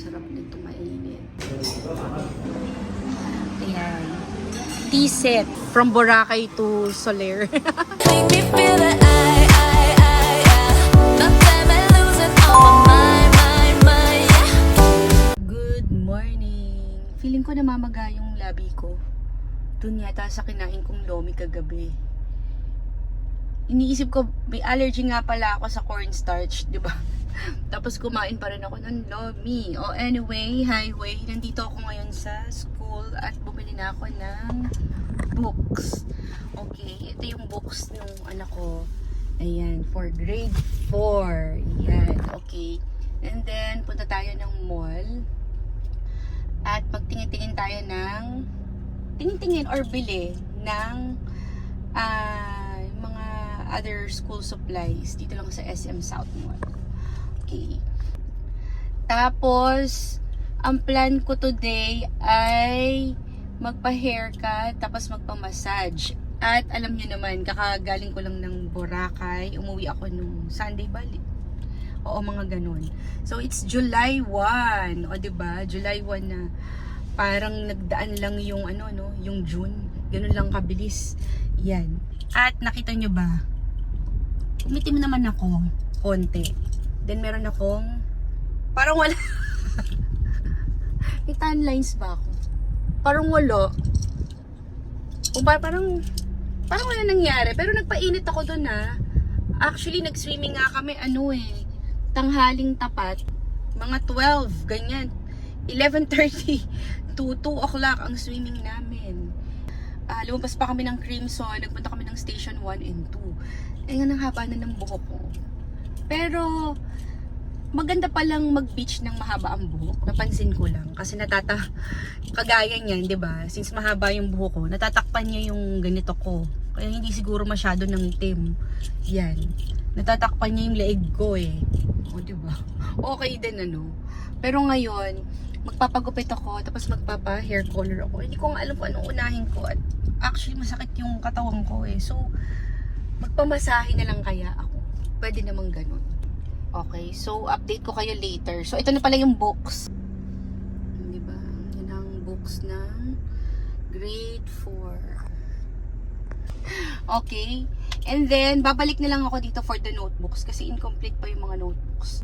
Sarap nito, mainit. Ayan. Tea set from Boracay to Soler. Make me feel that the time I lose it all my mind, yeah. Good morning. Feeling ko namamaga yung labi ko. Dun yata sa kinain kong lomi kagabi. Iniisip ko, may allergy nga pala ako sa cornstarch, di ba? Tapos kumain pa rin ako ng lomi. O anyway, highway, nandito ako ngayon sa school at bumili na ako ng books. Okay, ito yung books ng anak ko. Ayan, for grade 4. Ayan, okay. And then, punta tayo ng mall. At magtingin-tingin tayo ng tingin-tingin or bili ng mga other school supplies dito lang sa SM South Mall. Okay. Tapos, ang plan ko today ay magpa-haircut tapos magpa-massage. At alam niyo naman, kakagaling ko lang ng Boracay. Umuwi ako nung Sunday balik. Oo, mga ganun. So, it's July 1. O, diba? July 1 na parang nagdaan lang yung yung June. Ganun lang kabilis. Yan. At nakita nyo ba? Umitim naman ako. Konti. Then meron akong parang wala. May tan lines ba ako? Parang wala. O parang wala nangyari. Pero nagpainit ako dun Actually, nag-swimming nga kami tanghaling tapat. Mga 12, ganyan. 11:30 to 2 o'clock ang swimming namin. Lumabas pa kami ng Crimson, nagpunta kami ng Station 1 and 2. Nga nang haba na ng buhok ko. Pero, maganda palang mag-beach ng mahaba ang buhok. Napansin ko lang. Kasi kagaya niyan, di ba? Since mahaba yung buhok ko, natatakpan niya yung ganito ko. Kaya hindi siguro masyado ng itim. Yan. Natatakpan niya yung leeg ko O, di ba? Okay din Pero ngayon, magpapagupit ako, tapos magpapa-hair color ako. Hindi ko nga alam kung anong unahin ko. At actually, masakit yung katawan ko So, magpamasahe na lang kaya ako. Pwede namang ganun. Okay, so update ko kayo later. So, ito na pala yung books. Diba? Yan ang books ng grade 4. Okay. And then, babalik na lang ako dito for the notebooks kasi incomplete pa yung mga notebooks.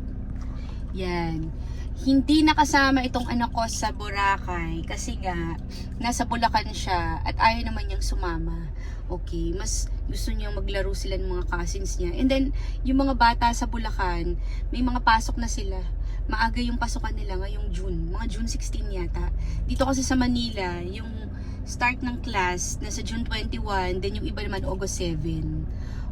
Yan. Hindi nakasama itong anak ko sa Boracay kasi nga, nasa Bulacan siya at ayaw naman niyang sumama. Okay, mas gusto niyang maglaro sila ng mga cousins niya. And then, yung mga bata sa Bulacan, may mga pasok na sila. Maaga yung pasukan nila ngayong June. Mga June 16 yata. Dito kasi sa Manila, yung start ng class, nasa June 21, then yung iba naman August 7.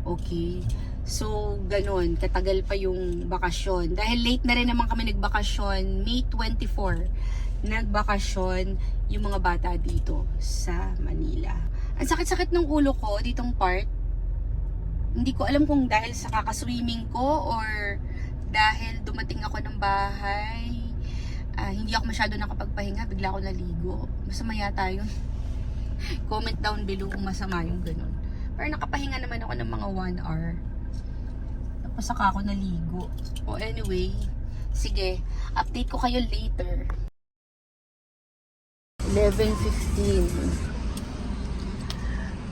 Okay. So, ganun. Katagal pa yung bakasyon. Dahil late na rin naman kami nagbakasyon. May 24, nagbakasyon yung mga bata dito sa Manila. Ang sakit-sakit ng ulo ko, ditong part. Hindi ko alam kung dahil sa kakaswimming ko or dahil dumating ako ng bahay. Hindi ako masyado nakapagpahinga. Bigla ako naligo. Masama yata yun. Comment down below kung masama yung ganun. Pero nakapahinga naman ako ng mga 1 hour. Tapos saka ako naligo. O anyway, sige, update ko kayo later.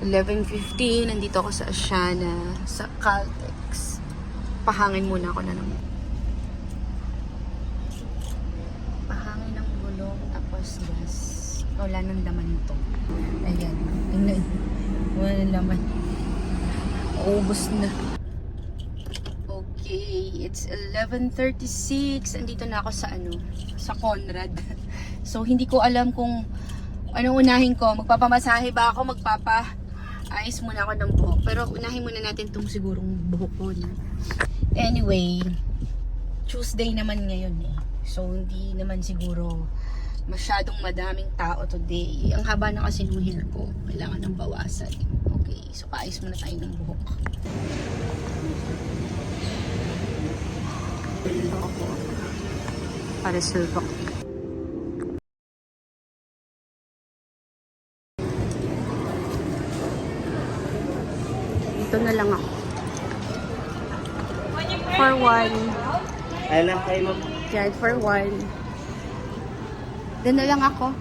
11:15, nandito ako sa Asiana, sa Caltex. Pahangin muna ako na naman. Pahangin ng gulong, tapos gas. Wala nang laman ito. Ayan, wala nang laman. Ubus na. Okay, it's 11:36. Andito na ako sa Conrad. So, hindi ko alam kung anong unahin ko. Magpapamasahe ba ako? Ayos muna ako ng buhok. Pero unahin muna natin itong sigurong buhok ko Anyway, Tuesday naman ngayon So, hindi naman siguro masyadong madaming tao today. Ang haba na kasi ng hair ko. Kailangan ng bawasan. Okay, so paayos muna tayo ng buhok. Para silbak. Dito na lang ako. For one. Ay lang kayo mag... Yan, for one. Doon na lang ako.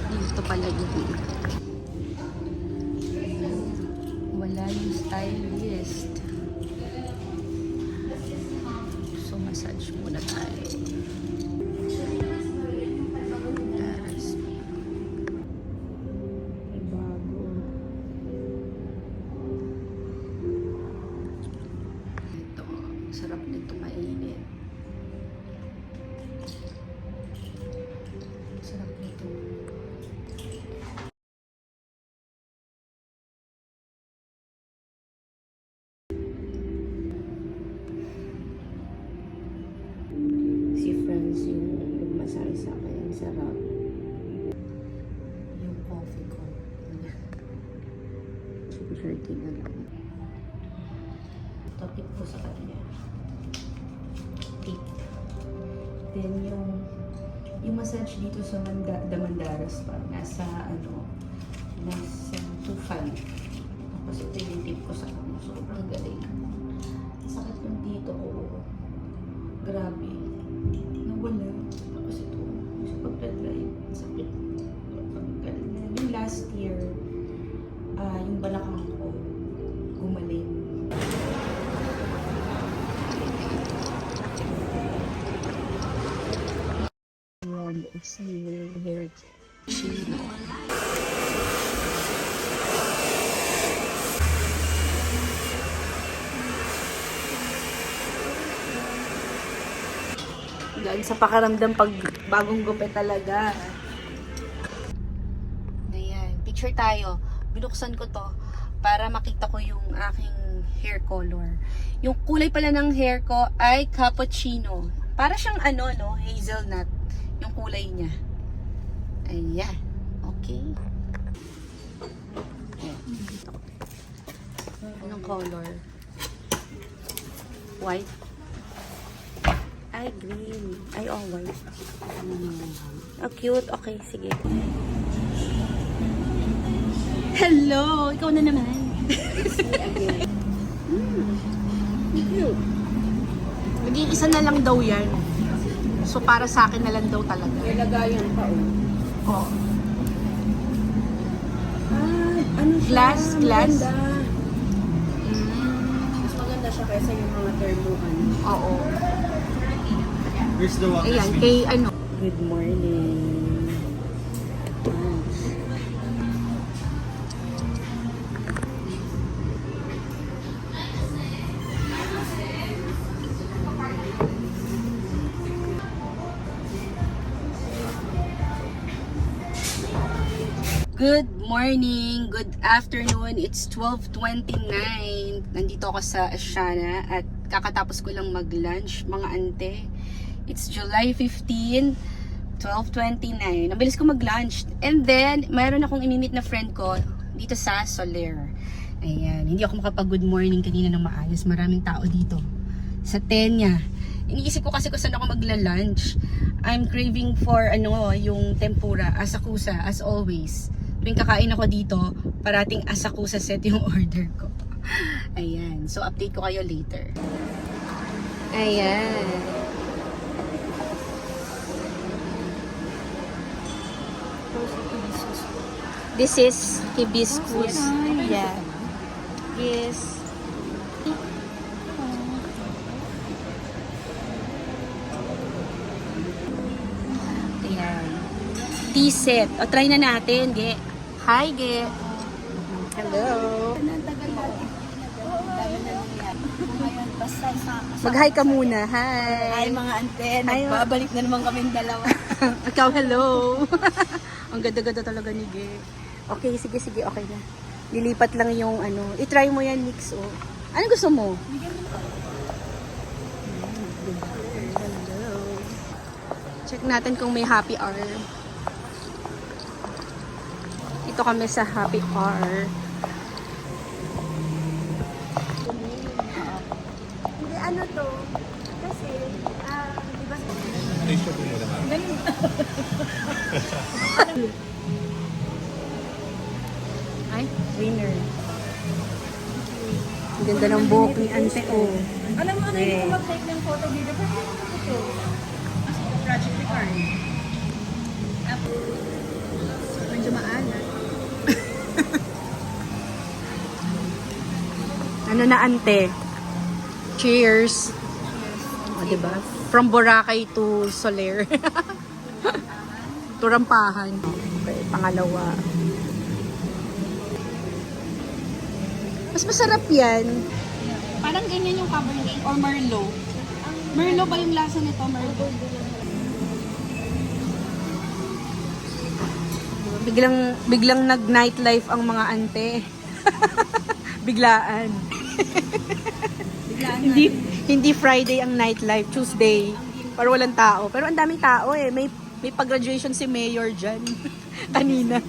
Dito pala yun. Wala yung stylist. So, massage muna tayo. Taras. May bago. Ito. Sarap nito, mainit. Sarap nito. Si Franz yung nagmasahe sa akin. Ang sarap. Yung coffee ko. Sugar na lang. Ito, tip ko sa kanya. Tip. Then yung massage dito sa Damandaras pa. Nasa nasa 2.5. Tapos ito yung tip ko sa kanya. Sobrang galing. Sakit yung dito ko. Grabe. Nawala. Tapos ito, sa pagdadrive, sakit. Yung last year, yung balakang ko, gumaling. Ayan, it's hair. Chino. Dahil sa pakaramdam pag bagong gupit talaga. Ayan, picture tayo. Binuksan ko to para makita ko yung aking hair color. Yung kulay pala ng hair ko ay cappuccino. Para siyang hazelnut. Yung kulay niya. Ayan. Okay. Ayan. Anong color? White. Ay, green. Ay, white. Oh, cute. Okay, sige. Hello! Ikaw na naman. Cute. Nag-iisa na lang daw yan. So, para sa akin na lang daw talaga. May lagayan pa, Oh. Ano siya? Glass. Maganda. Mas maganda siya kaysa yung mga termuhan. Oo. Where's the water? Ayan, kay Good morning. Good morning, good afternoon. It's 12:29. Nandito ako sa Asiana at kakatapos ko lang mag-lunch, mga ante. It's July 15, 12:29. Nabilis ko mag-lunch. And then, mayroon akong imimit na friend ko dito sa Soler. Ayan, hindi ako makapag-good morning kanina ng maayos. Maraming tao dito. Sa Tenya. Iniisip ko kasi kung saan ako magla-lunch. I'm craving for yung tempura, asakusa, as always. Tuwing kakain ako dito, parating asakusa set yung order ko. Ayan. So, update ko kayo later. Ayan. This is hibiscus. Yeah. Yes. tea set. O, try na natin, Ge. Hi, Ge. Hello. Mag-hi ka muna. Hi. Ay, mga ante, Ay, nagbabalik na naman kami dalawa. Ikaw, hello. Ang ganda-ganda talaga ni Ge. Okay, sige, okay na. Lilipat lang yung ano. I-try mo yan, Nix, oh. Ano gusto mo? Check natin kung may happy hour. Ito kami sa happy hour. Hindi, ano to? Kasi, di ba Ay, winner. Ang ganda ng buhok ni Ante, oh. alam mo, hindi ko mag-take ng photo dito. Pero ito. Project record. Medyo maalat. Ano na, Ante? Cheers! O, diba? From Boracay to Soler. To Rampahan. Okay, pangalawa. Mas masarap yan. Parang ganyan yung Cabernet or Merlot. Merlot ba yung lasa nito? Merlot. Biglang nag-nightlife ang mga ante. Biglaan. Hindi Friday ang nightlife, Tuesday. Para walang tao. Pero ang daming tao eh. May pag-graduation si Mayor dyan. Kanina.